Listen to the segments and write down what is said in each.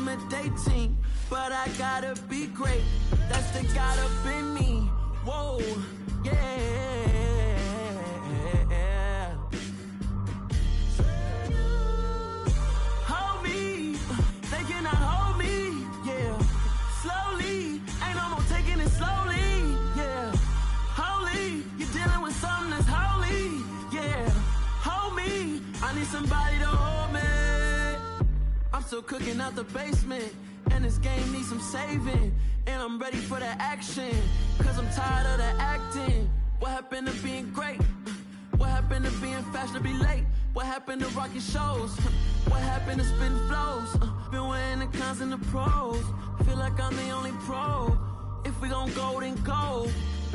intimidating, but I gotta be great. That's the God up in me. Whoa, yeah. Hold me, they cannot hold me, yeah. Slowly, ain't no more taking it slowly, yeah. Holy, you're dealing with something that's holy, yeah. Hold me, I need somebody to hold me. I'm still cooking out the basement, and this game needs some saving. And I'm ready for the action, cause I'm tired of the acting. What happened to being great? What happened to being fashionably late? What happened to rocking shows? What happened to spitting flows? Been wearing the cons and the pros. Feel like I'm the only pro. If we gon' go, then go.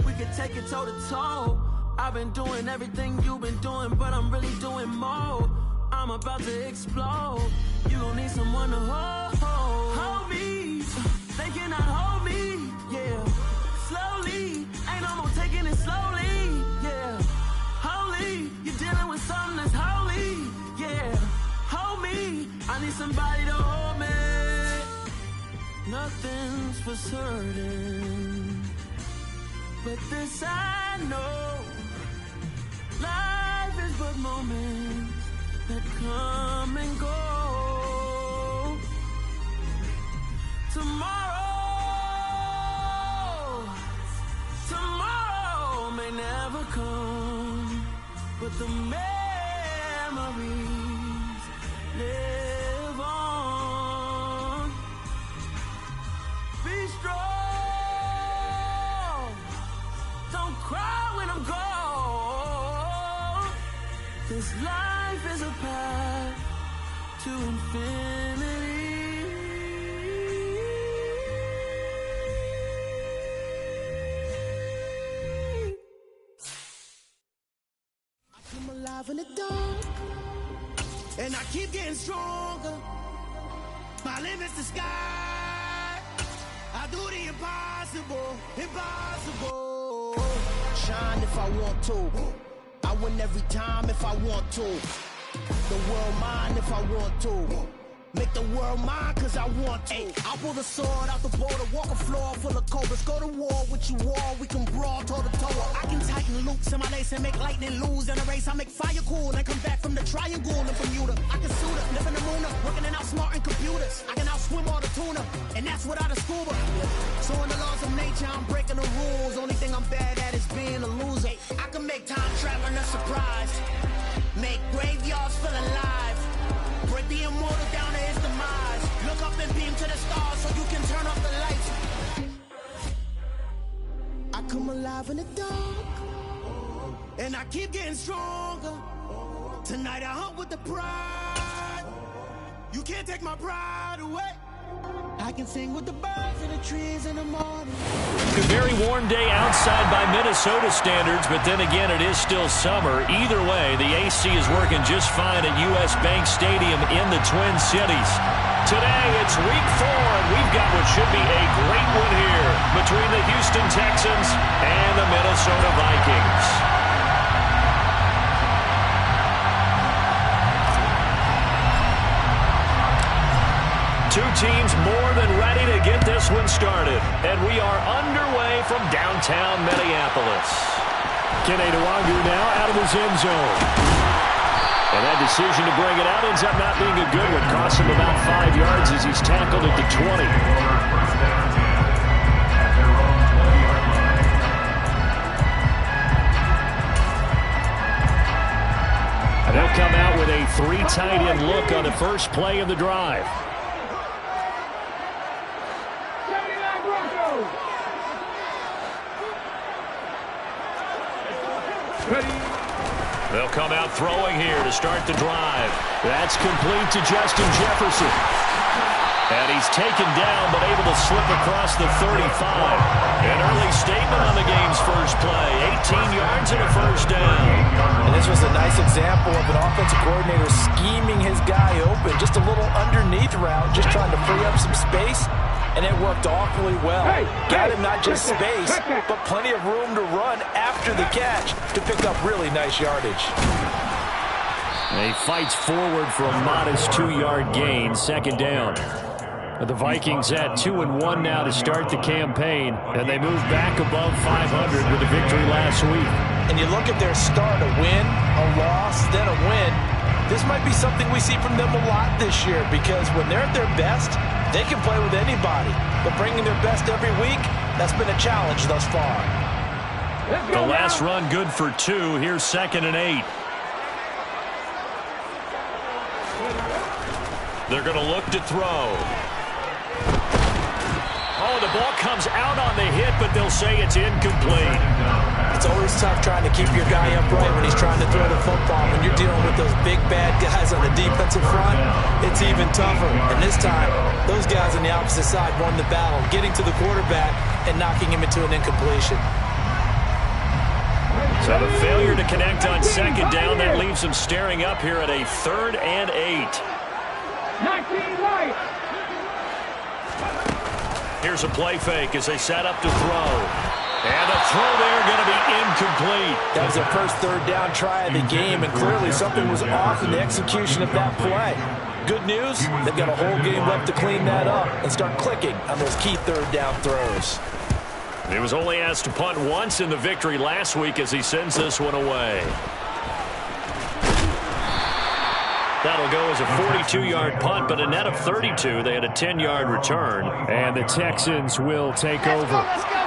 We could take it toe to toe. I've been doing everything you've been doing, but I'm really doing more. I'm about to explode. You gon' need someone to hold me. They cannot hold me, yeah. Slowly, ain't no more taking it slowly, yeah. Holy, you're dealing with something that's holy, yeah. Hold me, I need somebody to hold me. Nothing's for certain, but this I know. Life is but moments that come and go. Tomorrow may never come, but the memories live on. Be strong, don't cry when I'm gone. This life is a path to infinity. In the dark, and I keep getting stronger. My limit's the sky. I do the impossible, impossible. Shine if I want to. I win every time if I want to. The world mine if I want to. Make the world mine cause I want to. I'll pull the sword out the border, walk a floor full of cobras. Go to war with you all, we can brawl toe to toe. I can tighten loops in my lace and make lightning lose in a race. I make fire cool and come back from the triangle in Bermuda. I can suit up, live in the moon, working and outsmarting computers. I can outswim all the tuna, and that's without a scuba. So in the laws of nature, I'm breaking the rules. Only thing I'm bad at is being a loser. I can make time traveling a surprise. Make graveyards feel alive. Break the immortal down to his demise. Look up and beam to the stars so you can turn off the lights. I come alive in the dark, and I keep getting stronger. Tonight I hunt with the pride. You can't take my pride away. I can sing with the birds and the trees in the morning. A very warm day outside by Minnesota standards, but then again, it is still summer. Either way, the AC is working just fine at U.S. Bank Stadium in the Twin Cities. Today, it's week 4, and we've got what should be a great one here between the Houston Texans and the Minnesota Vikings. Two teams more than ready to get this one started. And we are underway from downtown Minneapolis. Kene Nwangwu now out of his end zone. And that decision to bring it out ends up not being a good one. Costs him about 5 yards as he's tackled at the 20. And they'll come out with a 3 tight end look on the first play of the drive. They'll come out throwing here to start the drive. That's complete to Justin Jefferson. And he's taken down, but able to slip across the 35. An early statement on the game's first play. 18 yards and a first down. And this was a nice example of an offensive coordinator scheming his guy open. Just a little underneath route, just trying to free up some space. And it worked awfully well. Got him not just space, but plenty of room to run after the catch to pick up really nice yardage. And he fights forward for a modest 2-yard gain, second down. The Vikings at 2-1 now to start the campaign, and they move back above 500 with a victory last week. And you look at their start, a win, a loss, then a win. This might be something we see from them a lot this year, because when they're at their best, they can play with anybody. But bringing their best every week, that's been a challenge thus far. The last run good for 2. Here's 2nd and 8. They're going to look to throw. Oh, the ball comes out on the hit, but they'll say it's incomplete. It's always tough trying to keep your guy upright when he's trying to throw the football. When you're dealing with those big, bad guys on the defensive front, it's even tougher. And this time, those guys on the opposite side won the battle, getting to the quarterback and knocking him into an incompletion. So the failure to connect on 2nd down, that leaves them staring up here at a 3rd and 8. 19 right. Here's a play fake as they set up to throw. And the throw there going to be incomplete. That was their first 3rd down try of the game, and clearly something was off in the execution of that play. Good news, they've got a whole game left to clean that up and start clicking on those key 3rd down throws. He was only asked to punt once in the victory last week as he sends this one away. That'll go as a 42-yard punt, but a net of 32. They had a 10-yard return, and the Texans will take over. Let's go.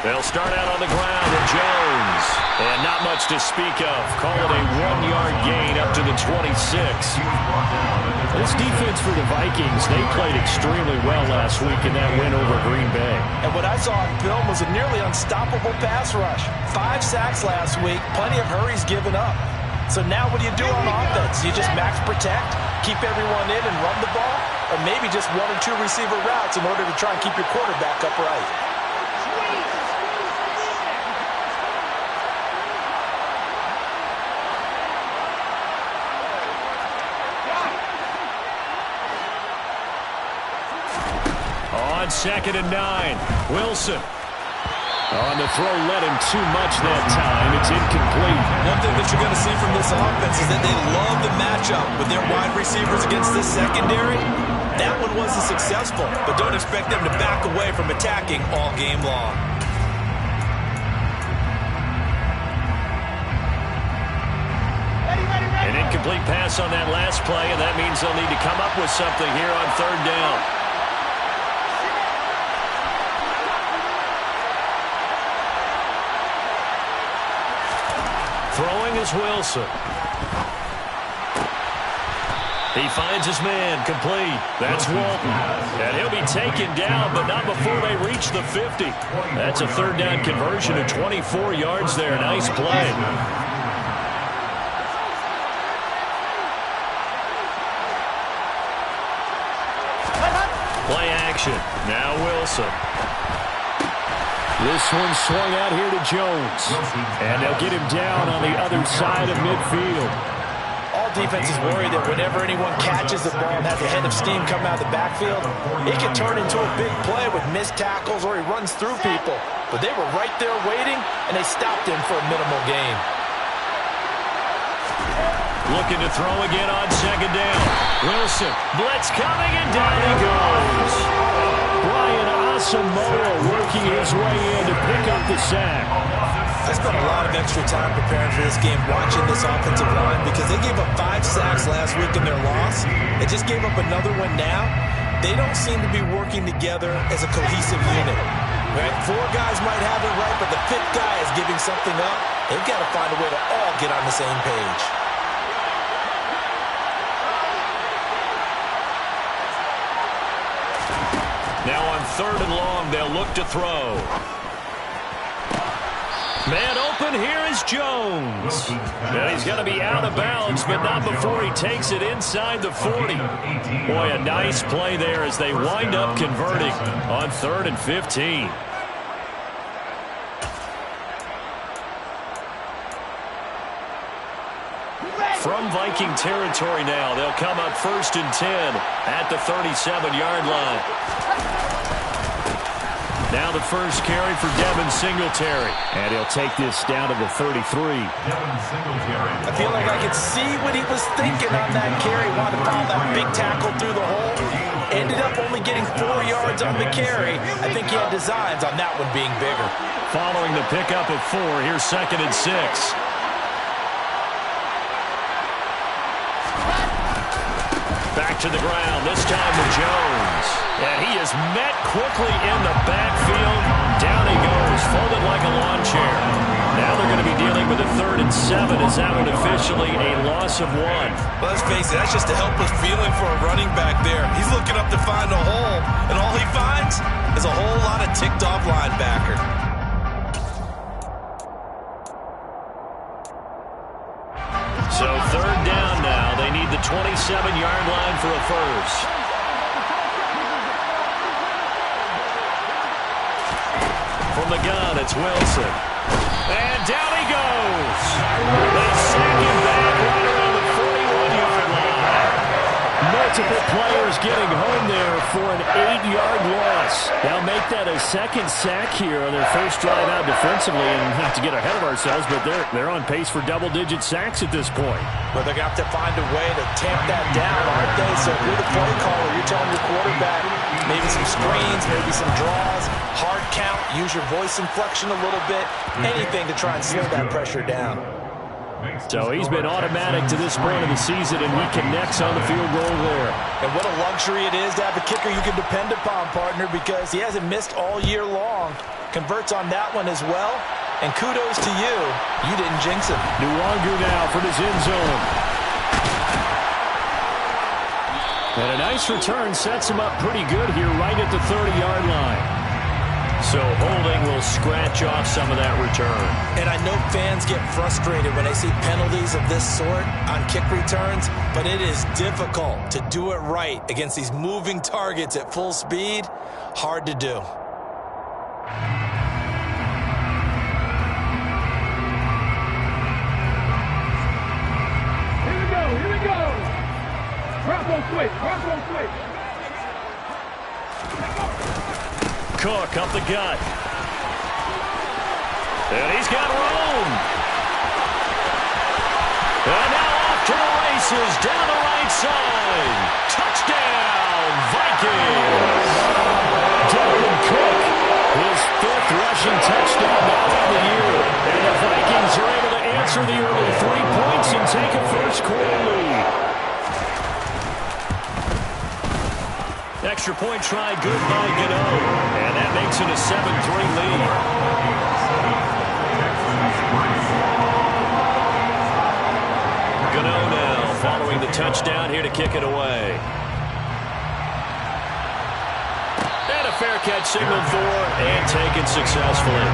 They'll start out on the ground with Jones. And not much to speak of. Call it a 1-yard gain up to the 26. This defense for the Vikings, they played extremely well last week in that win over Green Bay. And what I saw on film was a nearly unstoppable pass rush. 5 sacks last week, plenty of hurries given up. So now what do you do on offense? You just max protect, keep everyone in and run the ball, or maybe just 1 or 2 receiver routes in order to try and keep your quarterback upright. On 2nd and 9, Wilson. On the throw, led him too much that time. It's incomplete. One thing that you're going to see from this offense is that they love the matchup with their wide receivers against this secondary. That one wasn't successful, but don't expect them to back away from attacking all game long. An incomplete pass on that last play, and that means they'll need to come up with something here on 3rd down. Throwing is Wilson. He finds his man, complete. That's Walton. And he'll be taken down, but not before they reach the 50. That's a 3rd down conversion of 24 yards there. Nice play. Play action. Now Wilson. This one swung out here to Jones. And they'll get him down on the other side of midfield. All defenses worry that whenever anyone catches the ball and has a head of steam come out of the backfield, it can turn into a big play with missed tackles or he runs through people. But they were right there waiting, and they stopped him for a minimal gain. Looking to throw again on 2nd down. Wilson, blitz coming, and down he goes. Brian Asamoah working his way in to pick up the sack. I spent a lot of extra time preparing for this game, watching this offensive line, because they gave up 5 sacks last week in their loss. They just gave up another one now. They don't seem to be working together as a cohesive unit. Right? 4 guys might have it right, but the 5th guy is giving something up. They've got to find a way to all get on the same page. Now on 3rd and long, they'll look to throw. Man open, here is Jones. And he's going to be out of bounds, but not before he takes it inside the 40. Boy, a nice play there as they wind up converting on 3rd and 15. From Viking territory now, they'll come up 1st and 10 at the 37-yard line. Now the first carry for Devin Singletary. And he'll take this down to the 33. I feel like I could see what he was thinking on that carry. Wanted to follow that big tackle through the hole. Ended up only getting 4 yards on the carry. I think he had designs on that one being bigger. Following the pickup of 4, here's 2nd and 6. Back to the ground, this time with Jones. And he is met quickly in the backfield. Down he goes, folded like a lawn chair. Now they're going to be dealing with a 3rd and 7. Is that one officially a loss of 1? Well, let's face it, that's just a helpless feeling for a running back there. He's looking up to find a hole, and all he finds is a whole lot of ticked-off linebacker. So 3rd down now. They need the 27-yard line for a first. From the gun, it's Wilson. And down he goes. They sack him back right around the 41-yard line. Multiple players getting home there for an 8-yard loss. They'll make that a 2nd sack here on their first drive out defensively, and not to get ahead of ourselves, but they're on pace for double-digit sacks at this point. But they're going to have to find a way to tamp that down, aren't they? So if you're the play caller, you're telling your quarterback maybe some screens, maybe some draws, hard count, use your voice inflection a little bit, anything to try and slow that pressure down. So he's been automatic to this point of the season, and he connects on the field goal there. And what a luxury it is to have a kicker you can depend upon, partner, because he hasn't missed all year long. Converts on that one as well. And kudos to you. You didn't jinx him. Nwangu now from his end zone. And a nice return sets him up pretty good here right at the 30-yard line. So holding will scratch off some of that return. And I know fans get frustrated when they see penalties of this sort on kick returns, but it is difficult to do it right against these moving targets at full speed. Hard to do. Here we go. Drop on switch. Cook up the gut. And he's got room. And now off to the races down the right side. Touchdown, Vikings. Dalvin Cook, his 5th rushing touchdown now on the year. And the Vikings are able to answer the early 3 points and take a first-quarter lead. Extra point try, good by Gano. And that makes it a 7-3 lead. Gano now following the touchdown here to kick it away. And a fair catch signaled for and taken successfully.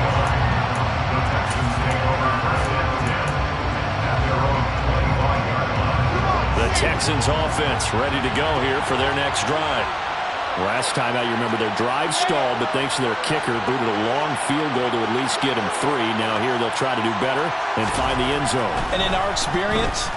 The Texans offense ready to go here for their next drive. Last time out, you remember their drive stalled, but thanks to their kicker, booted a long field goal to at least get them 3. Now here they'll try to do better and find the end zone. And in our experience,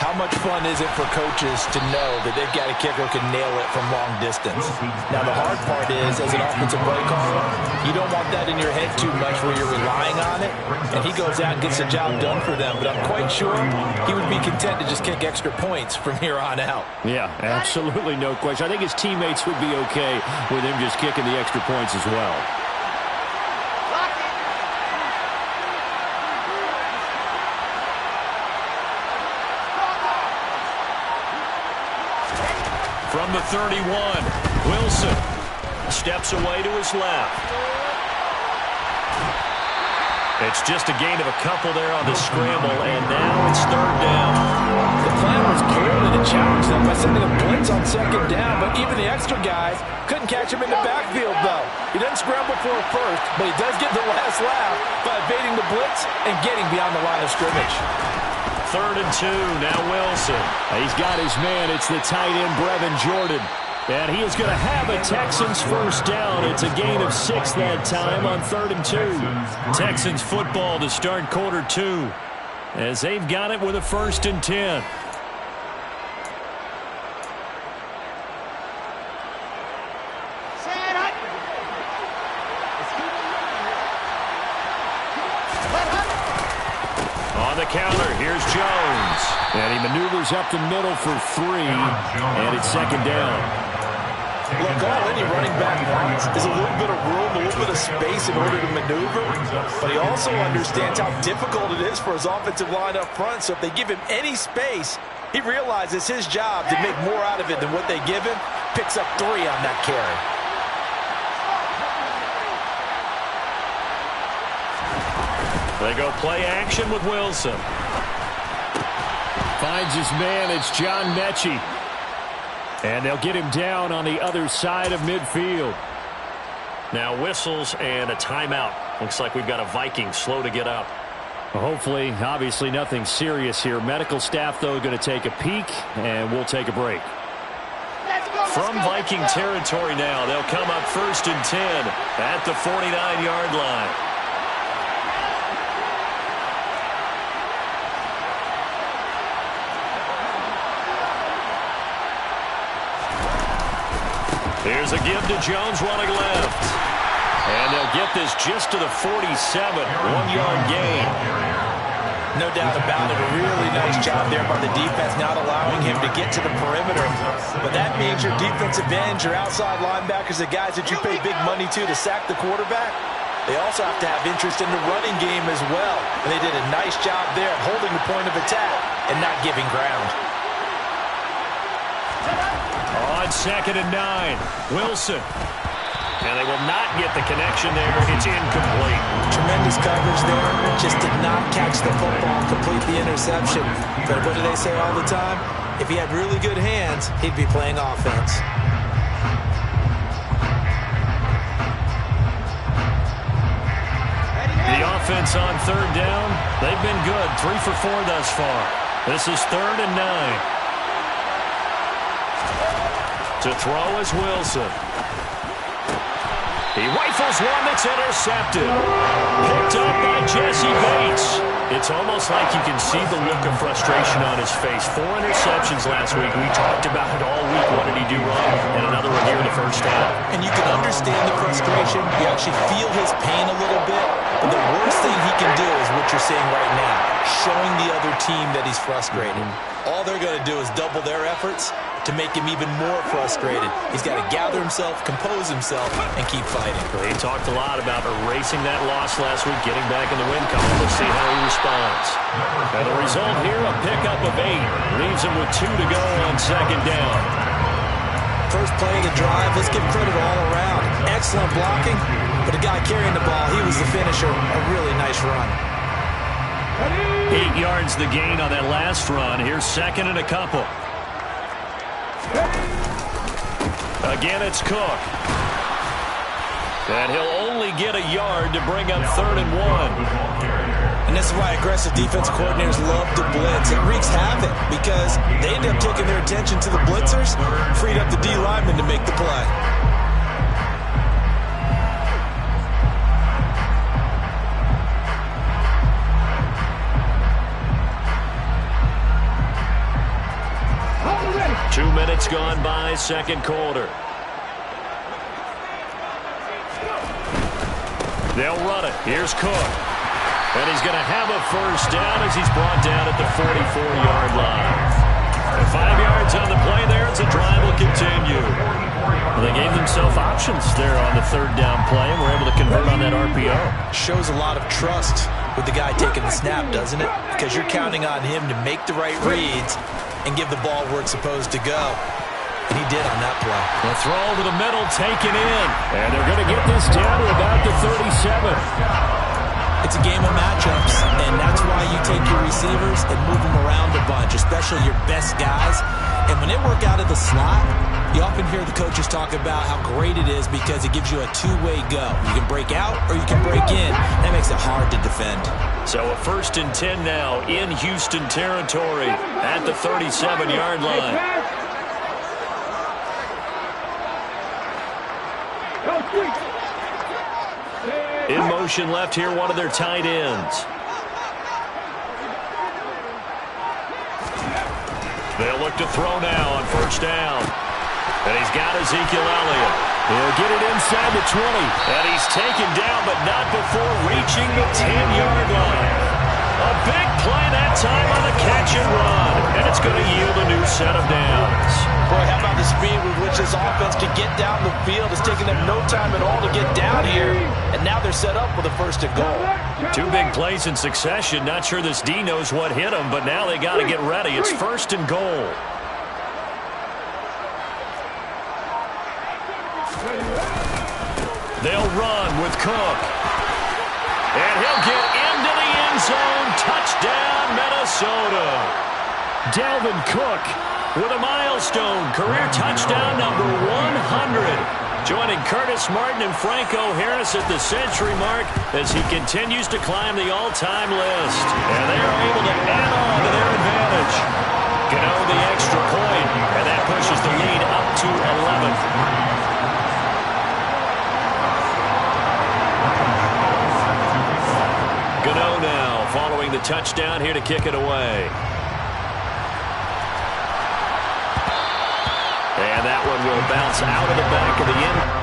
how much fun is it for coaches to know that they've got a kicker who can nail it from long distance? Now the hard part is, as an offensive play caller, you don't want that in your head too much where you're relying on it, and he goes out and gets the job done for them. But I'm quite sure he would be content to just kick extra points from here on out. Yeah, absolutely no question. I think his teammates would be okay with him just kicking the extra points as well. From the 31, Wilson steps away to his left. It's just a gain of a couple there on the scramble, and now it's 3rd down. The plan was clearly to challenge them by sending a blitz on 2nd down, but even the extra guys couldn't catch him in the backfield, though. He doesn't scramble for a first, but he does get the last laugh by evading the blitz and getting beyond the line of scrimmage. 3rd and 2, now Wilson. He's got his man. It's the tight end, Brevin Jordan. And he is going to have a Texans first down. It's a gain of 6 that time on 3rd and 2. Texans football to start quarter 2 as they've got it with a 1st and 10. On the counter, here's Jones. And he maneuvers up the middle for 3, and it's second down. Look, all any running back wants is a little bit of room, a little bit of space in order to maneuver, but he also understands how difficult it is for his offensive line up front, so if they give him any space, he realizes his job to make more out of it than what they give him, picks up 3 on that carry. They go play action with Wilson. Finds his man. It's John Mechie. And they'll get him down on the other side of midfield. Now whistles and a timeout. Looks like we've got a Viking slow to get up. Well, hopefully, obviously nothing serious here. Medical staff, though, going to take a peek, and we'll take a break. From Viking territory now, they'll come up 1st and 10 at the 49-yard line. Here's a give to Jones running left. And they'll get this just to the 47. 1-yard gain. No doubt about it. A really nice job there by the defense, not allowing him to get to the perimeter. But that means your defensive ends, your outside linebackers, the guys that you pay big money to sack the quarterback, they also have to have interest in the running game as well. And they did a nice job there of holding the point of attack and not giving ground. On 2nd and 9, Wilson. And they will not get the connection there. It's incomplete. Tremendous coverage there. Just did not catch the football, complete the interception. But what do they say all the time? If he had really good hands, he'd be playing offense. The offense on 3rd down, they've been good. 3 for 4 thus far. This is 3rd and 9. To throw is Wilson. He rifles one that's intercepted. Picked up by Jesse Bates. It's almost like you can see the look of frustration on his face. 4 interceptions last week. We talked about it all week. What did he do wrong? And another one here in the first half. And you can understand the frustration. You actually feel his pain a little bit. But the worst thing he can do is what you're seeing right now, showing the other team that he's frustrated. All they're going to do is double their efforts to make him even more frustrated. He's got to gather himself, compose himself, and keep fighting. He talked a lot about erasing that loss last week, getting back in the win column. We'll see how he responds. And the result here, a pickup of 8. Leaves him with 2 to go on 2nd down. First play of the drive, let's give credit all around. Excellent blocking, but the guy carrying the ball, he was the finisher. A really nice run. 8 yards the gain on that last run. Here's 2nd and a couple. Again, it's Cook. And he'll only get a yard to bring up 3rd and 1. And this is why aggressive defensive coordinators love to blitz. It wreaks havoc because they end up taking their attention to the blitzers, freed up the D lineman to make the play. Two minutes gone by, 2nd quarter. They'll run it. Here's Cook. And he's going to have a first down as he's brought down at the 44-yard line. And 5 yards on the play there as the drive will continue. Well, they gave themselves options there on the 3rd down play and were able to convert on that RPO. Shows a lot of trust with the guy taking the snap, doesn't it? Because you're counting on him to make the right reads and give the ball where it's supposed to go. And he did on that play. The throw over the middle, taken in. And they're going to get this down to about the 37. It's a game of matchups, and that's why you take your receivers and move them around a bunch, especially your best guys. And when they work out of the slot, you often hear the coaches talk about how great it is because it gives you a two-way go. You can break out or you can break in. That makes it hard to defend. So a 1st and 10 now in Houston territory at the 37-yard line. In motion left here, one of their tight ends. They'll look to throw now on 1st down. And he's got Ezekiel Elliott. He'll get it inside the 20. And he's taken down, but not before reaching the 10-yard line. A big play that time on the catch and run. And it's going to yield a new set of downs. Boy, how about the speed with which this offense can get down the field? It's taken them no time at all to get down here. And now they're set up with a first and goal. 2 big plays in succession. Not sure this D knows what hit him, but now they got to get ready. It's first and goal. They'll run with Cook. And he'll get into the end zone. Touchdown, Minnesota. Dalvin Cook with a milestone. Career touchdown number 100. Joining Curtis Martin and Franco Harris at the century mark as he continues to climb the all-time list. And they are able to add on to their advantage. Gano the extra point, and that pushes the lead up to 11. Gano now following the touchdown here to kick it away. And that one will bounce out of the back of the end.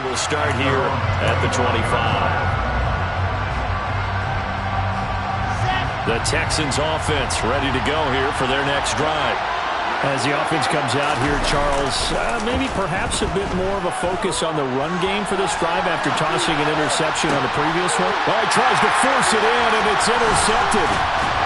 We'll start here at the 25. The Texans offense ready to go here for their next drive. As the offense comes out here, Charles, maybe perhaps a bit more of a focus on the run game for this drive after tossing an interception on the previous one. Well, he tries to force it in, and it's intercepted.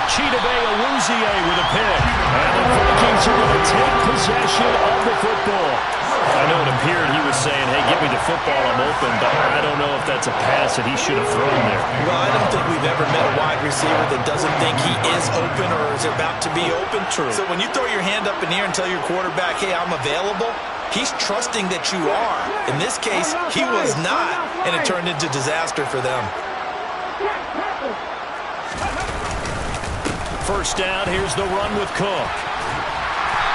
Chidobe Awuzie with a pick. And the Vikings are going to take possession of the football. I know it appeared he was saying, hey, give me the football, I'm open, but I don't know if that's a pass that he should have thrown there. Well, I don't think we've ever met a wide receiver that doesn't think he is open or is about to be open. True. So when you throw your hand up in the air and tell your quarterback, hey, I'm available, he's trusting that you are. In this case, he was not, and it turned into disaster for them. First down, here's the run with Cook.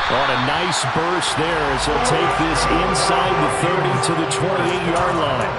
On a nice burst there as he'll take this inside the 30 to the 28-yard line.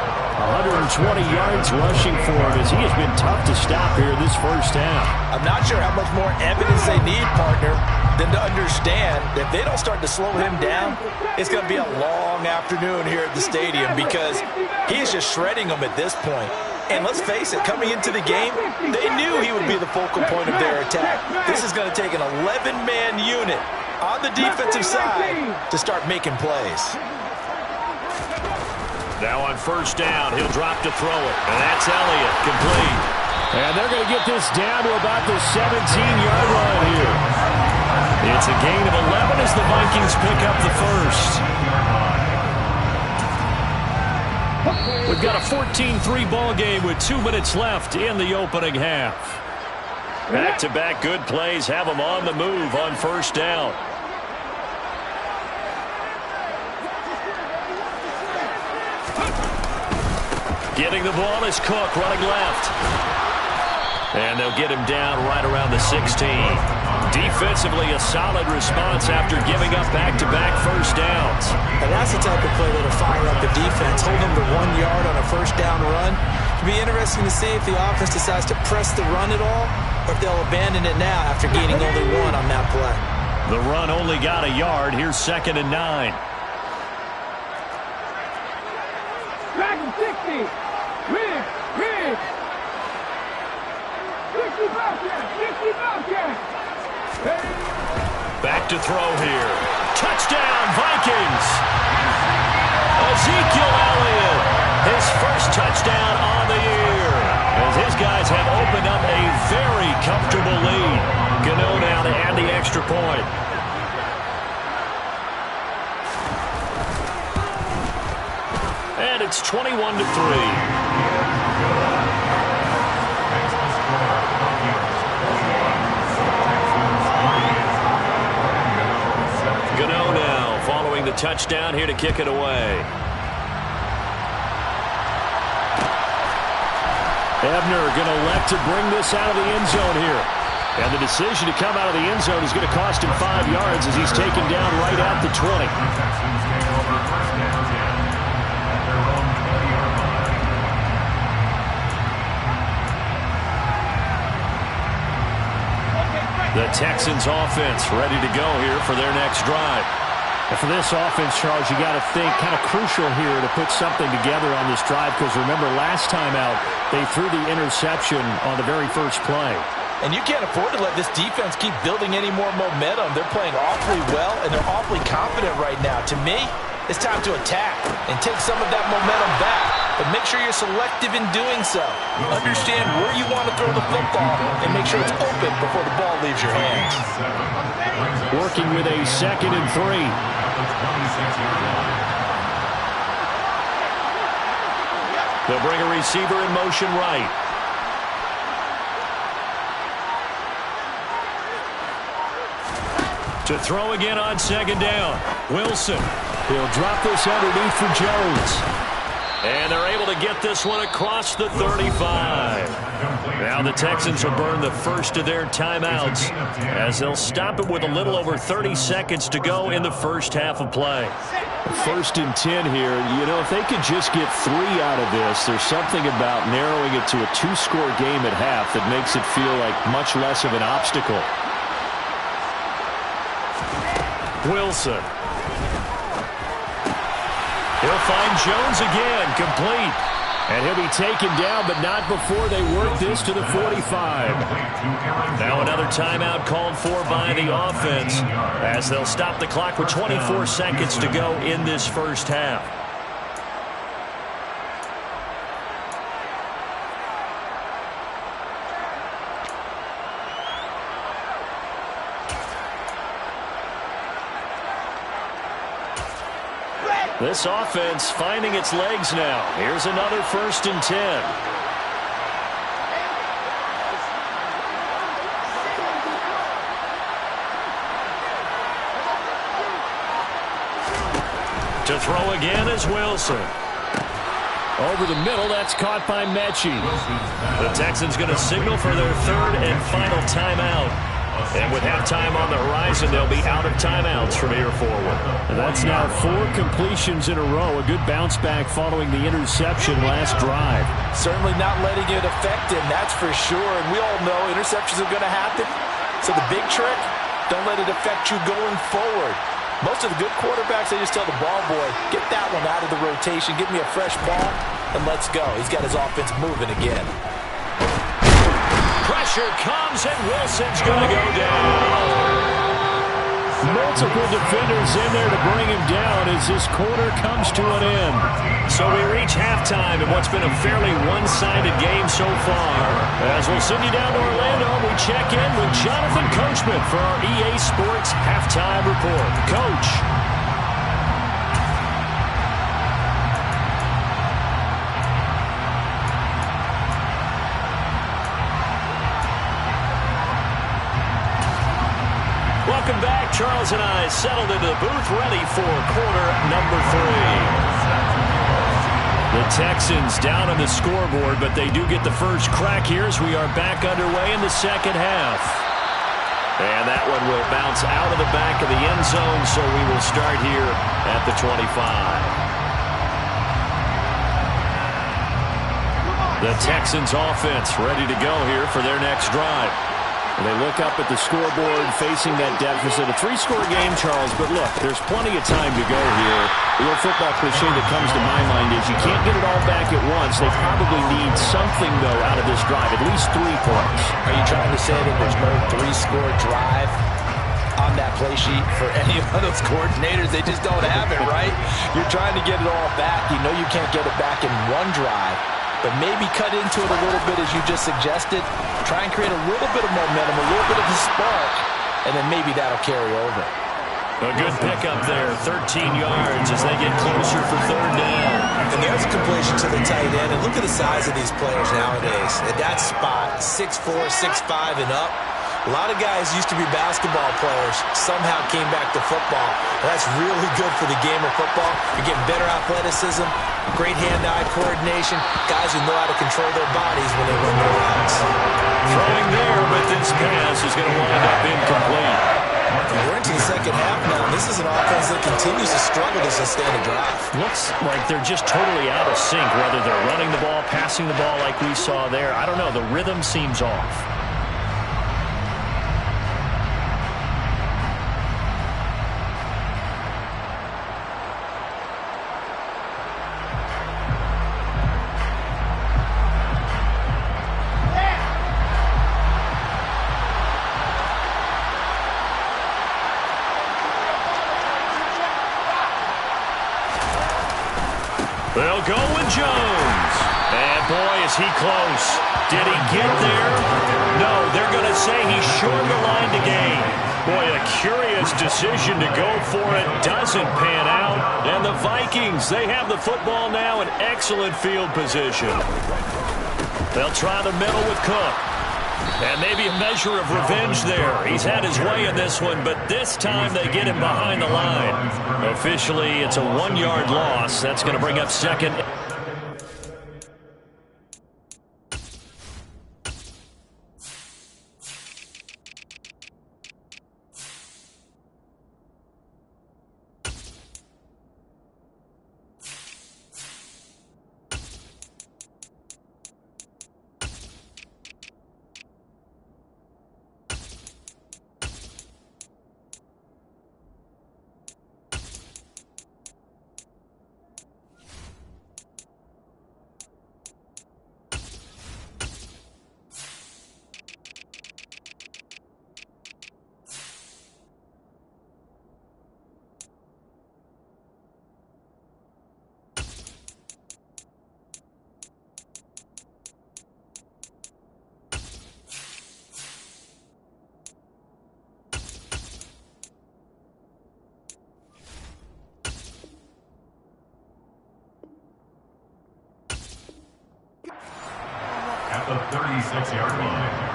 120 yards rushing for him as he has been tough to stop here this first half. I'm not sure how much more evidence they need, partner, than to understand that if they don't start to slow him down, it's going to be a long afternoon here at the stadium because he is just shredding them at this point. And let's face it, coming into the game, they knew he would be the focal point of their attack. This is going to take an 11-man unit on the defensive side to start making plays. Now on first down, he'll drop to throw it. And that's Elliott, complete. And they're going to get this down to about the 17-yard line here. It's a gain of 11 as the Vikings pick up the first. We've got a 14-3 ball game with 2 minutes left in the opening half. Back-to-back good plays have them on the move on first down. Getting the ball is Cook running left. And they'll get him down right around the 16. Defensively, a solid response after giving up back-to-back first downs. And that's the type of play that'll fire up the defense. Hold them to 1 yard on a first down run. It'll be interesting to see if the offense decides to press the run at all or if they'll abandon it now after gaining only 1 on that play. The run only got a yard. Here's 2nd and 9. Back 60. Rig. 60 Bobcat. Back to throw here. Touchdown, Vikings. Ezekiel Elliott, his first touchdown on the year. As his guys have opened up a very comfortable lead. Gano now to add the extra point. And it's 21-3. Gano now following the touchdown here to kick it away. Ebner going to elect to bring this out of the end zone here. And the decision to come out of the end zone is going to cost him 5 yards as he's taken down right at the 20. The Texans offense ready to go here for their next drive. And for this offense, Charles, you got to think kind of crucial here to put something together on this drive because remember last time out they threw the interception on the very first play. And you can't afford to let this defense keep building any more momentum. They're playing awfully well and they're awfully confident right now. To me, it's time to attack and take some of that momentum back. But make sure you're selective in doing so. Understand where you want to throw the football and make sure it's open before the ball leaves your hands. Working with a 2nd and 3. They'll bring a receiver in motion right. To throw again on 2nd down. Wilson. He'll drop this underneath for Jones. And they're able to get this one across the 35. Now the Texans will burn the first of their timeouts as they'll stop it with a little over 30 seconds to go in the first half of play. 1st and 10 here. You know, if they could just get 3 out of this, there's something about narrowing it to a 2-score game at half that makes it feel like much less of an obstacle. Wilson. He'll find Jones again, complete. And he'll be taken down, but not before they work this to the 45. Now another timeout called for by the offense as they'll stop the clock with 24 seconds to go in this first half. This offense finding its legs now. Here's another 1st and 10. To throw again is Wilson. Over the middle, that's caught by Mechie. The Texans going to signal for their 3rd and final timeout. And with halftime on the horizon, they'll be out of timeouts from here forward. And that's now 4 completions in a row. A good bounce back following the interception last drive. Certainly not letting it affect him, that's for sure. And we all know interceptions are going to happen. So the big trick, don't let it affect you going forward. Most of the good quarterbacks, they just tell the ball boy, get that one out of the rotation, give me a fresh ball, and let's go. He's got his offense moving again. Pressure comes, and Wilson's going to go down. Multiple defenders in there to bring him down as this quarter comes to an end. So we reach halftime in what's been a fairly one-sided game so far. As we'll send you down to Orlando, we check in with Jonathan Coachman for our EA Sports Halftime Report. Coach. Welcome back. Charles and I settled into the booth, ready for quarter number 3. The Texans down on the scoreboard, but they do get the first crack here as we are back underway in the second half. And that one will bounce out of the back of the end zone, so we will start here at the 25. The Texans offense ready to go here for their next drive. They look up at the scoreboard facing that deficit. A 3-score game, Charles, but look, there's plenty of time to go here. The old football cliche that comes to my mind is you can't get it all back at once. They probably need something, though, out of this drive, at least 3 points. Are you trying to say that there's no 3-score drive on that play sheet for any of those coordinators? They just don't have it, right? You're trying to get it all back. You know you can't get it back in one drive. But maybe cut into it a little bit as you just suggested. Try and create a little bit of momentum, a little bit of a spark, and then maybe that'll carry over. A good pickup there, 13 yards as they get closer for 3rd down. And there's a completion to the tight end. And look at the size of these players nowadays. At that spot, 6'4", 6'5", and up. A lot of guys used to be basketball players, somehow came back to football. That's really good for the game of football. You're getting better athleticism, great hand-eye coordination, guys who know how to control their bodies when they run their routes. Throwing there, but this pass is going to wind up incomplete. We're into the second half now, and this is an offense that continues to struggle to sustain a drive. Looks like they're just totally out of sync, whether they're running the ball, passing the ball like we saw there. I don't know. The rhythm seems off. They'll go with Jones. And boy, is he close. Did he get there? No, they're going to say he's short the line to gain. Boy, a curious decision to go for it. Doesn't pan out. And the Vikings, they have the football now in excellent field position. They'll try the middle with Cook. And maybe a measure of revenge there. He's had his way in this one, but this time they get him behind the line. Officially, it's a 1-yard loss. That's going to bring up second. At the 36-yard line.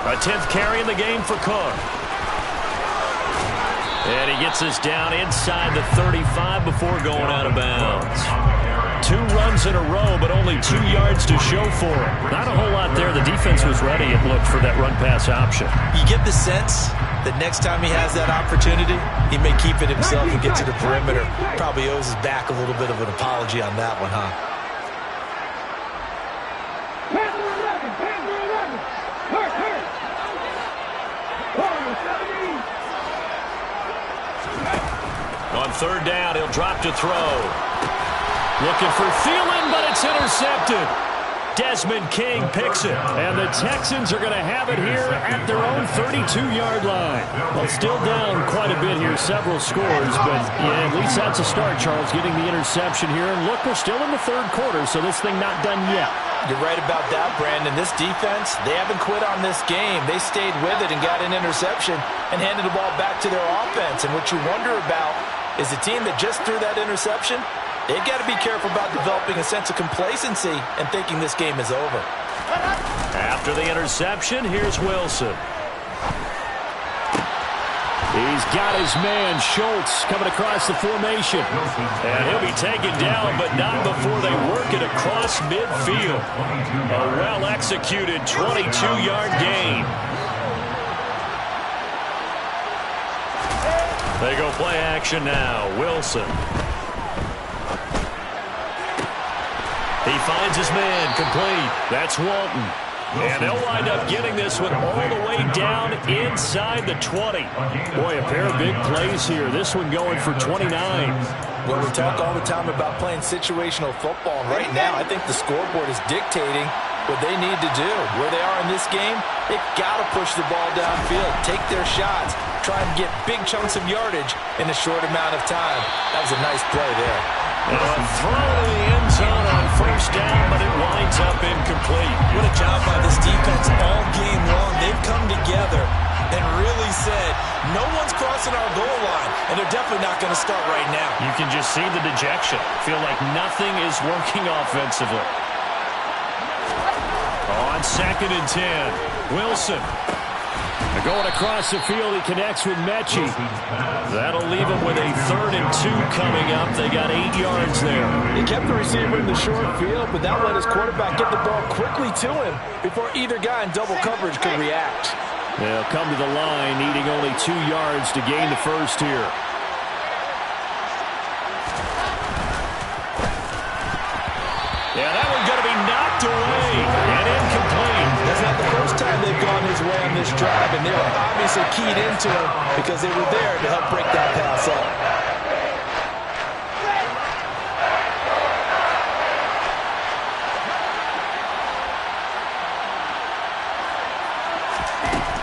A 10th carry in the game for Cook. And he gets us down inside the 35 before going out of bounds. 2 runs in a row, but only 2 yards to show for it. Not a whole lot there. The defense was ready, it looked, for that run-pass option. You get the sense that next time he has that opportunity, he may keep it himself and get to the perimeter. Probably owes his back a little bit of an apology on that one, huh? On 3rd down, he'll drop to throw. Looking for Thielen, but it's intercepted. Desmond King picks it. And the Texans are going to have it here at their own 32-yard line. Well, still down quite a bit here, several scores, but yeah, at least that's a start, Charles, getting the interception here. And look, we're still in the 3rd quarter, so this thing not done yet. You're right about that, Brandon. This defense, they haven't quit on this game. They stayed with it and got an interception and handed the ball back to their offense. And what you wonder about is the team that just threw that interception, they've got to be careful about developing a sense of complacency and thinking this game is over. After the interception, here's Wilson. He's got his man, Schultz, coming across the formation. And he'll be taken down, but not before they work it across midfield. A well-executed 22-yard gain. They go play action now. Wilson. He finds his man, complete. That's Walton. And they'll wind up getting this one all the way down inside the 20. Boy, a pair of big plays here. This one going for 29. Well, we talk all the time about playing situational football. And right now, I think the scoreboard is dictating what they need to do. Where they are in this game, they've got to push the ball downfield, take their shots, try and get big chunks of yardage in a short amount of time. That was a nice play there. And a throw to the end zone on first down, but it winds up incomplete. What a job by this defense all game long. They've come together and really said, no one's crossing our goal line, and they're definitely not going to start right now. You can just see the dejection. Feel like nothing is working offensively. On 2nd and 10, Wilson. Going across the field, he connects with Mechie. That'll leave him with a 3rd and 2 coming up. They got 8 yards there. They kept the receiver in the short field, but that let his quarterback get the ball quickly to him before either guy in double coverage could react. They'll come to the line, needing only 2 yards to gain the first here. Yeah, that one's going to be knocked away and incomplete. That's not the first time they've gone his way on this drive, and they were obviously keyed into him because they were there to help break that pass up.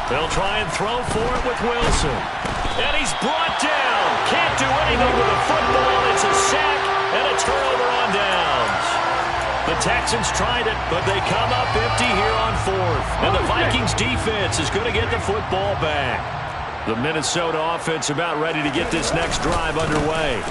They'll try and throw for it with Wilson. And he's brought down. Can't do anything with the football. It's a sack and a turnover on downs. The Texans tried it, but they come up empty here on 4th. And the Vikings defense is going to get the football back. The Minnesota offense about ready to get this next drive underway.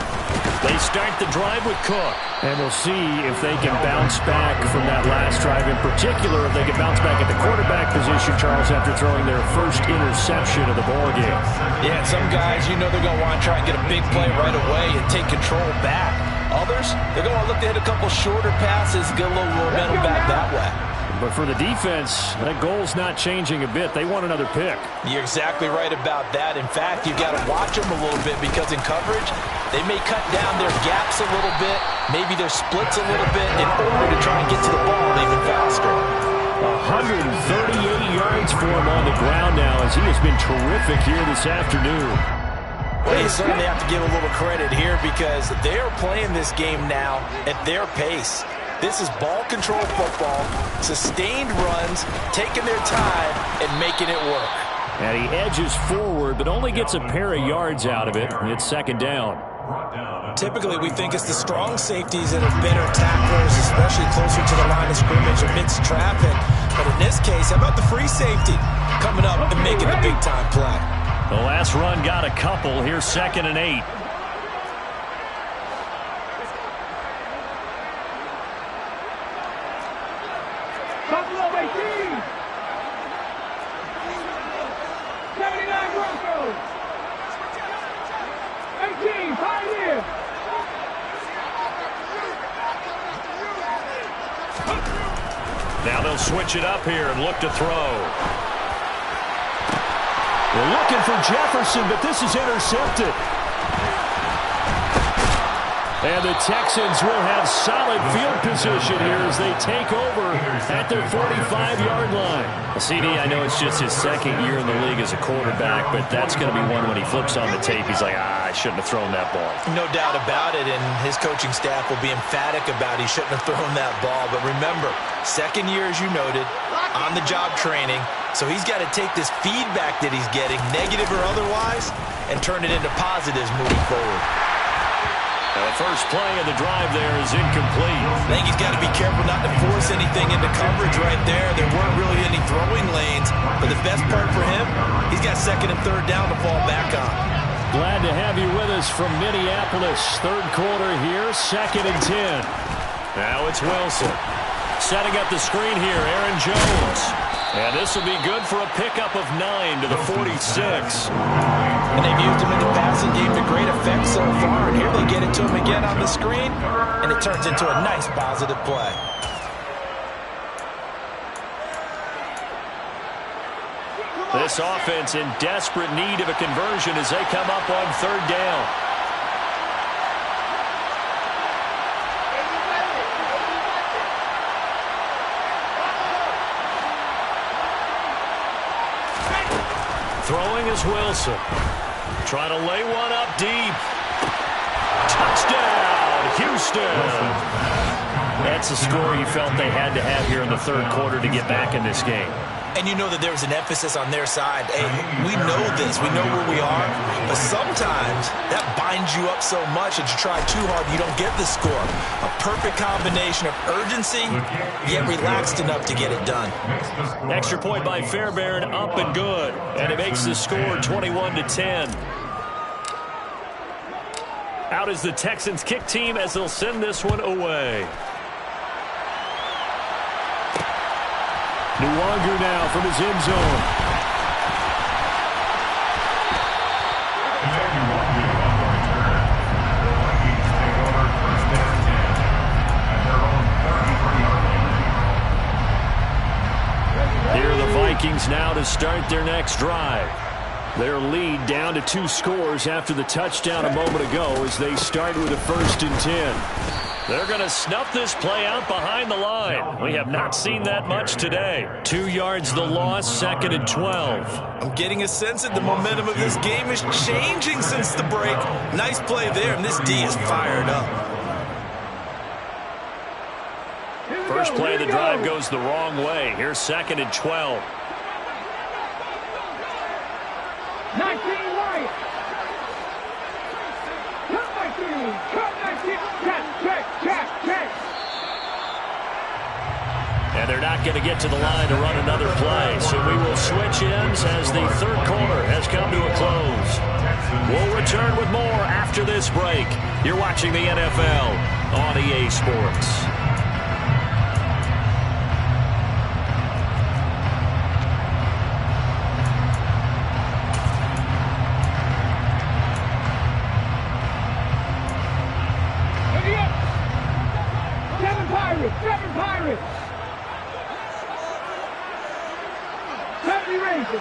They start the drive with Cook. And we'll see if they can bounce back from that last drive. In particular, if they can bounce back at the quarterback position, Charles, after throwing their first interception of the ballgame. Yeah, some guys, you know they're going to want to try and get a big play right away and take control back. Others, they're going to look to hit a couple shorter passes, get a little momentum back that way. But for the defense, that goal's not changing a bit. They want another pick. You're exactly right about that. In fact, you've got to watch them a little bit because in coverage, they may cut down their gaps a little bit, maybe their splits a little bit in order to try and get to the ball even faster. 138 yards for him on the ground now as he has been terrific here this afternoon. Well, you certainly have to give a little credit here because they are playing this game now at their pace. This is ball control football, sustained runs, taking their time, and making it work. And he edges forward, but only gets a pair of yards out of it. It's 2nd down. Typically, we think it's the strong safeties that are better tacklers, especially closer to the line of scrimmage amidst traffic. But in this case, how about the free safety coming up and making a big-time play? The last run got a couple. Here's 2nd and 8. Buffalo 18. 79 Broncos. 18 Pioneers. Now they'll switch it up here and look to throw. They're looking for Jefferson, but this is intercepted. And the Texans will have solid field position here as they take over at their 45-yard line. CD, I know it's just his 2nd year in the league as a quarterback, but that's going to be one when he flips on the tape. He's like, I shouldn't have thrown that ball. No doubt about it, and his coaching staff will be emphatic about he shouldn't have thrown that ball. But remember, 2nd year, as you noted, on-the-job training. So he's got to take this feedback that he's getting, negative or otherwise, and turn it into positives moving forward. The first play of the drive there is incomplete. I think he's got to be careful not to force anything into coverage right there. There weren't really any throwing lanes, but the best part for him, he's got 2nd and 3rd down to fall back on. Glad to have you with us from Minneapolis. 3rd quarter here, 2nd and 10. Now it's Wilson. Setting up the screen here, Aaron Jones. And this will be good for a pickup of 9 to the 46. And they've used him in the passing game to great effect so far. And here they get it to him again on the screen. And it turns into a nice positive play. This offense in desperate need of a conversion as they come up on 3rd down. Throwing is Wilson. Trying to lay one up deep. Touchdown, Houston. That's a score you felt they had to have here in the third quarter to get back in this game. And you know that there was an emphasis on their side. Hey, we know this. We know where we are. But sometimes that binds you up so much that you try too hard, you don't get the score. A perfect combination of urgency, yet relaxed enough to get it done. Extra point by Fairbairn, up and good. And it makes the score 21-10. Out is the Texans kick team as they'll send this one away. Nwangu now from his end zone. Here are the Vikings now to start their next drive. Their lead down to 2 scores after the touchdown a moment ago as they start with a 1st and 10. They're going to snuff this play out behind the line. We have not seen that much today. 2 yards the loss, 2nd and 12. I'm getting a sense that the momentum of this game is changing since the break. Nice play there, and this D is fired up. First play of the drive goes the wrong way. Here's 2nd and 12. 19 right. Cut 19. Cut 19. Check. And they're not going to get to the line to run another play. So we will switch ends as the third quarter has come to a close. We'll return with more after this break. You're watching the NFL on EA Sports. Seven Pirates.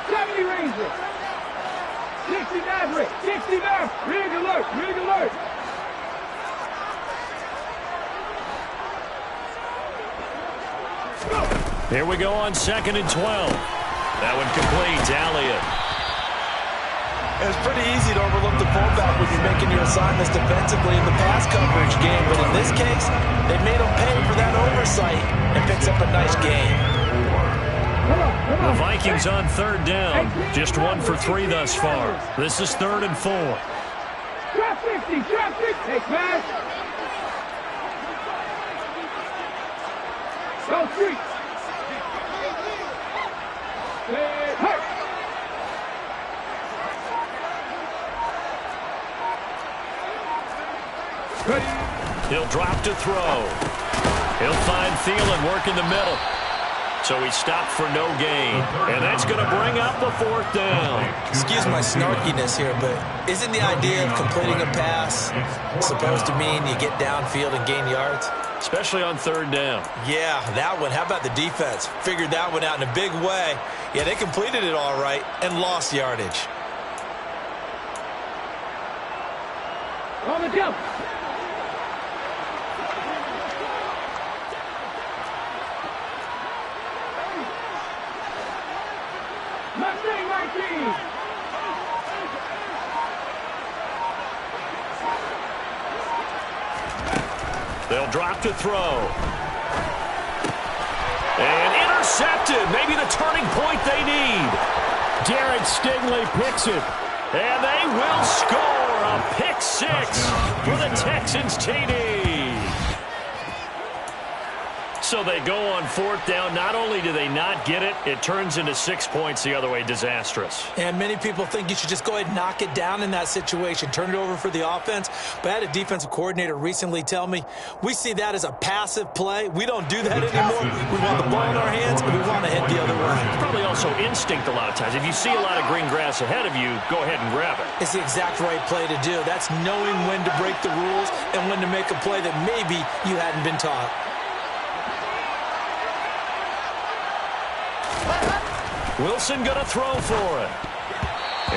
70 Rangers. 60 Maverick. 60 Maverick. Rig alert. Here we go on 2nd and 12. That one complete to Elliott. It's pretty easy to overlook the fullback when you're making your assignments defensively in the pass coverage game. But in this case, they made him pay for that oversight and picks up a nice gain. The Vikings on 3rd down. Just 1 for 3 thus far. This is 3rd and 4. Drop 50. Take pass. Go 3. Hey. He'll drop to throw. He'll find Thielen work in the middle. So he stopped for no gain. And that's going to bring up a 4th down. Excuse my snarkiness here, but isn't the idea of completing a pass supposed to mean you get downfield and gain yards? Especially on 3rd down. Yeah, that one. How about the defense? Figured that one out in a big way. Yeah, they completed it all right and lost yardage. On the jump. Mustang 19. They'll drop to throw. And intercepted. Maybe the turning point they need. Jared Stingley picks it. And they will score a pick 6 for the Texans TD. So they go on 4th down. Not only do they not get it, it turns into 6 points the other way. Disastrous. And many people think you should just go ahead and knock it down in that situation. Turn it over for the offense. But I had a defensive coordinator recently tell me, we see that as a passive play. We don't do that anymore. We want the ball in our hands, and we want to head the other way. It's probably also instinct a lot of times. If you see a lot of green grass ahead of you, go ahead and grab it. It's the exact right play to do. That's knowing when to break the rules and when to make a play that maybe you hadn't been taught. Wilson going to throw for it.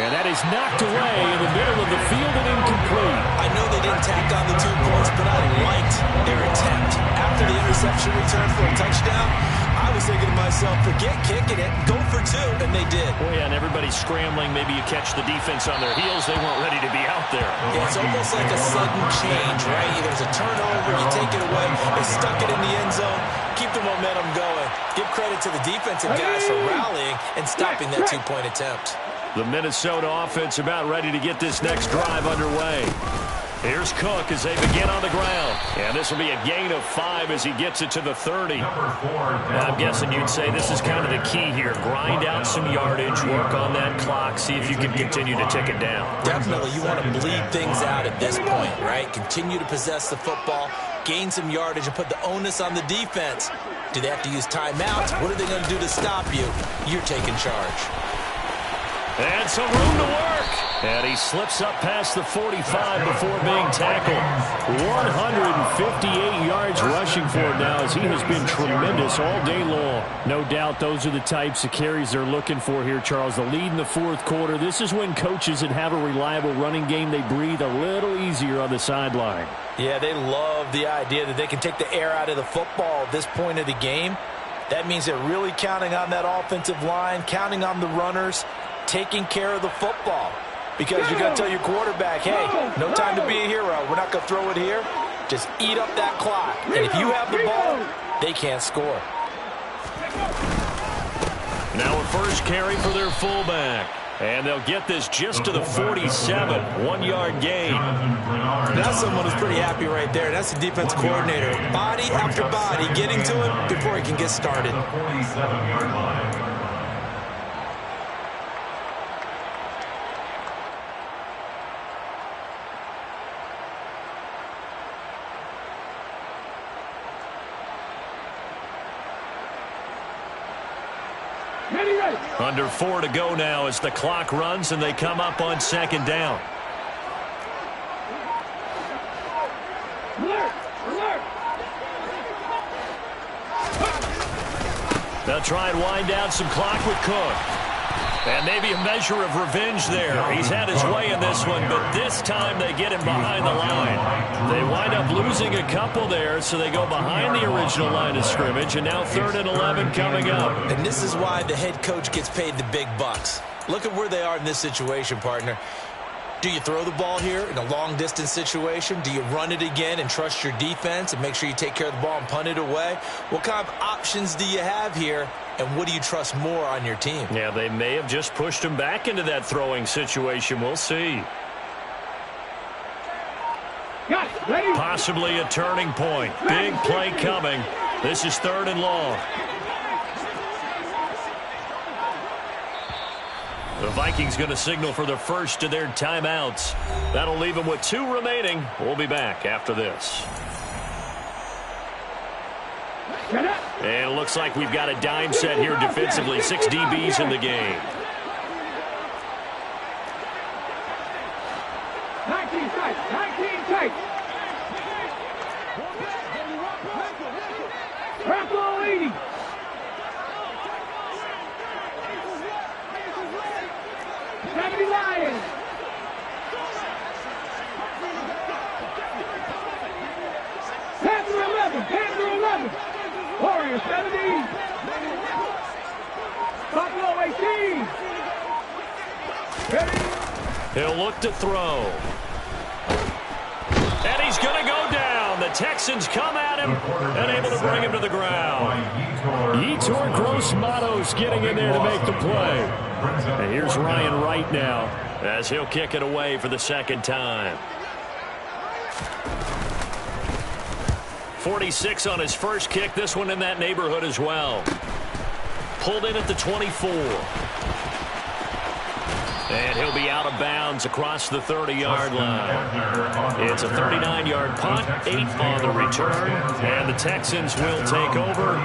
And that is knocked away in the middle of the field and incomplete. I know they didn't tack on the 2 points, but I liked their attempt. After the interception return for a touchdown, I I was thinking to myself, forget kicking it, go for 2, and they did. Well, yeah, and everybody's scrambling. Maybe you catch the defense on their heels. They weren't ready to be out there. Yeah, it's almost like a sudden change, right? There's a turnover, you take it away, they stuck it in the end zone. Keep the momentum going. Give credit to the defensive guys for rallying and stopping that 2-point attempt. The Minnesota offense about ready to get this next drive underway. Here's Cook as they begin on the ground. And this will be a gain of 5 as he gets it to the 30. I'm guessing you'd say this is kind of the key here. Grind out some yardage, work on that clock, see if you can continue to tick it down. Definitely, you want to bleed things out at this point, right? Continue to possess the football, gain some yardage, and put the onus on the defense. Do they have to use timeouts? What are they going to do to stop you? You're taking charge. And some room to work. And he slips up past the 45 before being tackled. 158 yards rushing for him now as he has been tremendous all day long. No doubt those are the types of carries they're looking for here, Charles. The lead in the fourth quarter. This is when coaches that have a reliable running game, they breathe a little easier on the sideline. Yeah, they love the idea that they can take the air out of the football at this point of the game. That means they're really counting on that offensive line, counting on the runners, taking care of the football. Because you're going to tell your quarterback, hey, no time to be a hero. We're not going to throw it here. Just eat up that clock. And if you have the ball, they can't score. Now a first carry for their fullback. And they'll get this just to the 47. 1-yard gain. That's someone who's pretty happy right there. That's the defense coordinator. Body after body getting to him before he can get started. 47-yard line. Under 4 to go now as the clock runs and they come up on second down. They'll try and wind down some clock with Cook. And maybe a measure of revenge there. He's had his way in this one, but this time they get him behind the line. They wind up losing a couple there, so they go behind the original line of scrimmage, and now 3rd and 11 coming up. And this is why the head coach gets paid the big bucks. Look at where they are in this situation, partner. Do you throw the ball here in a long-distance situation? Do you run it again and trust your defense and make sure you take care of the ball and punt it away? What kind of options do you have here, and what do you trust more on your team? Yeah, they may have just pushed him back into that throwing situation. We'll see. Possibly a turning point. Big play coming. This is 3rd and long. The Vikings going to signal for the first of their timeouts. That'll leave them with 2 remaining. We'll be back after this. And it looks like we've got a dime set here defensively. 6 DBs in the game. 19 tight, 19 tight. Rambo 80. Lions. Panther 11. Warriors 70. Buffalo 18. Ready? He'll look to throw. And he's going to go down. The Texans come at him and able to bring him to the ground. Yetur Gross-Matos getting in there to make the play. And here's Ryan Wright now as he'll kick it away for the second time. 46 on his first kick. This one in that neighborhood as well. Pulled in at the 24. And he'll be out of bounds across the 30-yard line. It's a 39-yard punt, 8 on the return, and the Texans will take over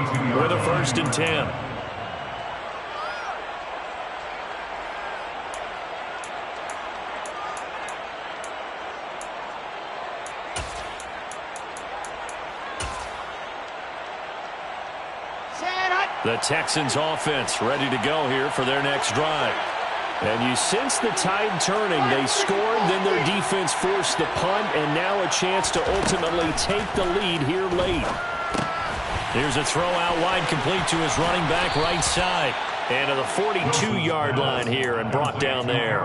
with a 1st and 10. The Texans offense ready to go here for their next drive. And you sense the tide turning. They scored, then their defense forced the punt, and now a chance to ultimately take the lead here late. Here's a throw out wide, complete to his running back right side. And to the 42-yard line here and brought down there.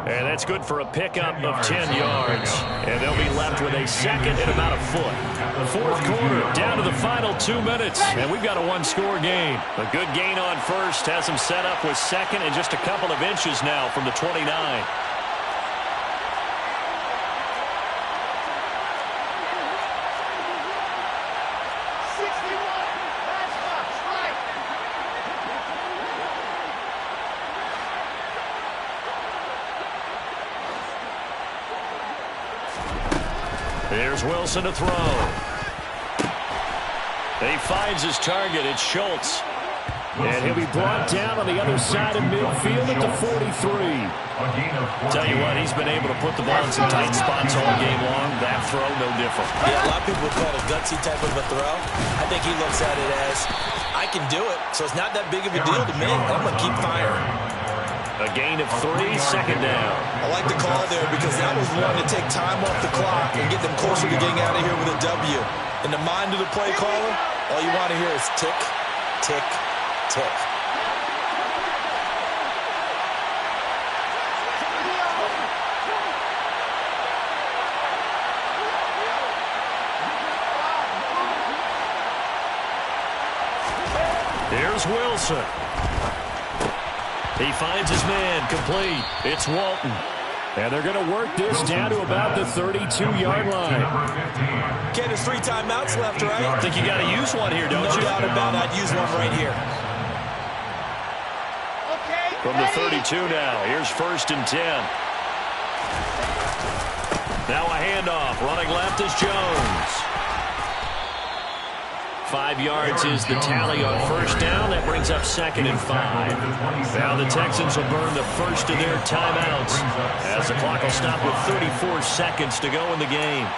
And that's good for a pickup of 10 yards. And they'll be left with a second and about a foot. Fourth quarter, down to the final 2 minutes. And we've got a one-score game. A good gain on first has them set up with second and just a couple of inches now from the 29. Here's Wilson to throw. He finds his target. It's Schultz. And he'll be brought down on the other side of midfield at the 43. Tell you what, he's been able to put the ball in some tight spots all game long. That throw, no different. Yeah, a lot of people would call it a gutsy type of a throw. I think he looks at it as, I can do it, so it's not that big of a deal to me. I'm going to keep firing. A gain of 3, second down. I like the call there because that was one to take time off the clock and get them closer to getting out of here with a W. In the mind of the play caller, all you want to hear is tick, tick, tick. Here's Wilson. He finds his man, complete. It's Walton. And they're going to work this down to about the 32-yard line. Okay, there's 3 timeouts left, right? I think you got to use one here, don't you? No doubt about it. I'd use one right here. From the 32 now, here's 1st and 10. Now a handoff. Running left is Jones. 5 yards is the tally on first down. That brings up 2nd and 5. Now the Texans will burn the first of their timeouts as the clock will stop with 34 seconds to go in the game.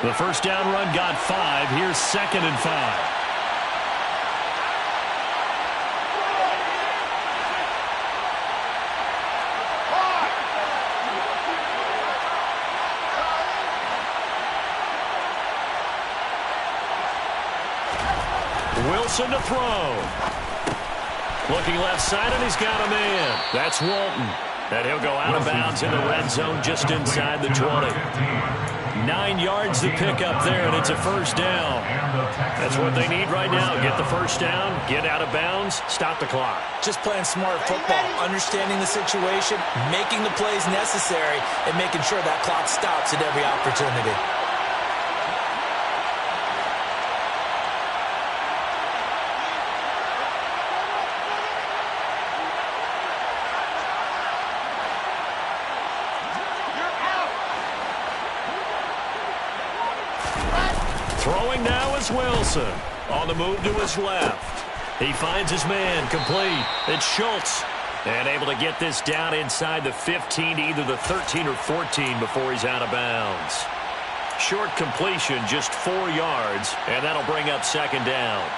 The first down run got 5. Here's 2nd and 5. Wilson to throw. Looking left side, and he's got a man. That's Walton. And he'll go out of bounds in the red zone just inside the 20. 9 yards to pick up there, and it's a first down. That's what they need right now. Get the first down, get out of bounds, stop the clock. Just playing smart football, understanding the situation, making the plays necessary, and making sure that clock stops at every opportunity. Throwing now is Wilson. On the move to his left. He finds his man, complete. It's Schultz. And able to get this down inside the 15, either the 13 or 14 before he's out of bounds. Short completion, just 4 yards, and that'll bring up 2nd down.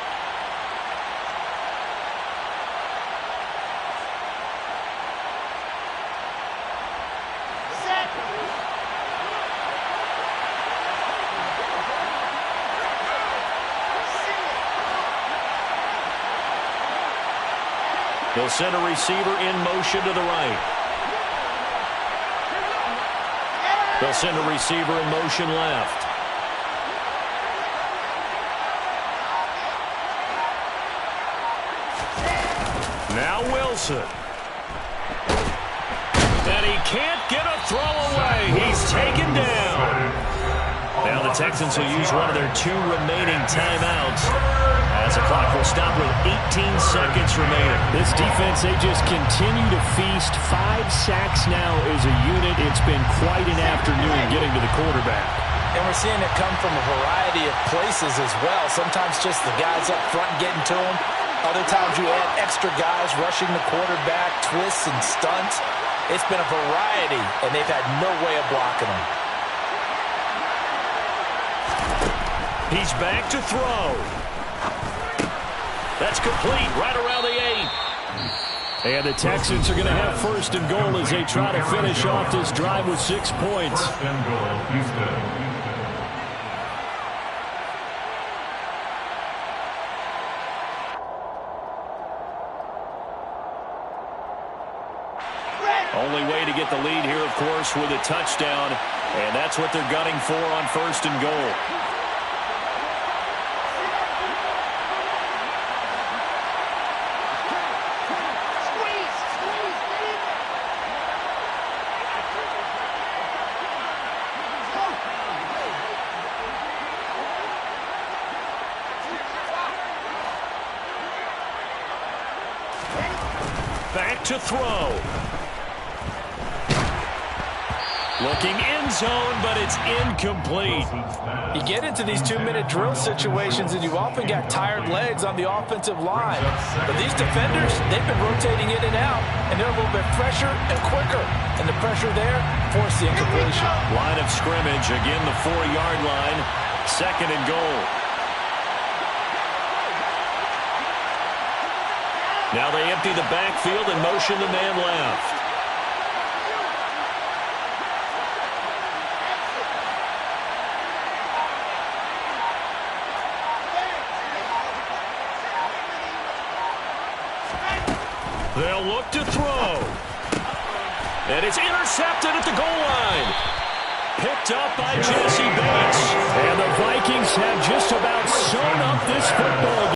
They'll send a receiver in motion to the right. They'll send a receiver in motion left. Now Wilson. And he can't get a throw away. He's taken down. Now the Texans will use one of their 2 remaining timeouts as the clock will stop with 18 seconds remaining. This defense, they just continue to feast. 5 sacks now as a unit. It's been quite an afternoon getting to the quarterback. And we're seeing it come from a variety of places as well. Sometimes just the guys up front getting to him. Other times you add extra guys rushing the quarterback, twists and stunts. It's been a variety, and they've had no way of blocking them. He's back to throw. That's complete right around the 8. And the Texans are going to have first and goal as they try to finish off this drive with 6 points. First and goal, Houston. Only way to get the lead here, of course, with a touchdown. And that's what they're gunning for on first and goal. Back to throw. Looking end zone, but it's incomplete. You get into these 2-minute drill situations, and you often got tired legs on the offensive line. But these defenders, they've been rotating in and out, and they're a little bit fresher and quicker. And the pressure there forced the incompletion. Line of scrimmage, again the 4-yard line. Second and goal. Now they empty the backfield and motion the man left. They'll look to throw. And it's intercepted at the goal line. Picked up by Jesse Bates. And the Vikings have just about sewn up this football game.